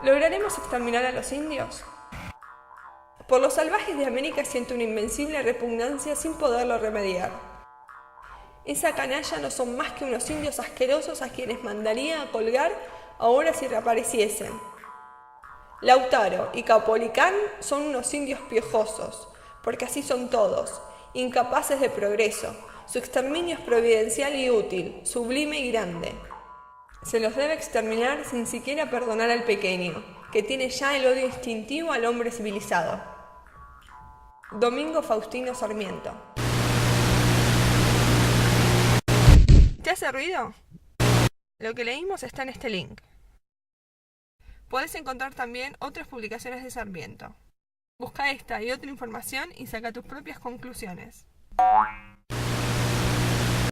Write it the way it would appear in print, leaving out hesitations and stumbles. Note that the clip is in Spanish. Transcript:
¿Lograremos exterminar a los indios? Por los salvajes de América siento una invencible repugnancia sin poderlo remediar. Esa canalla no son más que unos indios asquerosos a quienes mandaría a colgar ahora si reapareciesen. Lautaro y Caupolicán son unos indios piojosos, porque así son todos, incapaces de progreso. Su exterminio es providencial y útil, sublime y grande. Se los debe exterminar sin siquiera perdonar al pequeño, que tiene ya el odio instintivo al hombre civilizado. Domingo Faustino Sarmiento. ¿Te hace ruido? Lo que leímos está en este link. Podés encontrar también otras publicaciones de Sarmiento. Busca esta y otra información y saca tus propias conclusiones.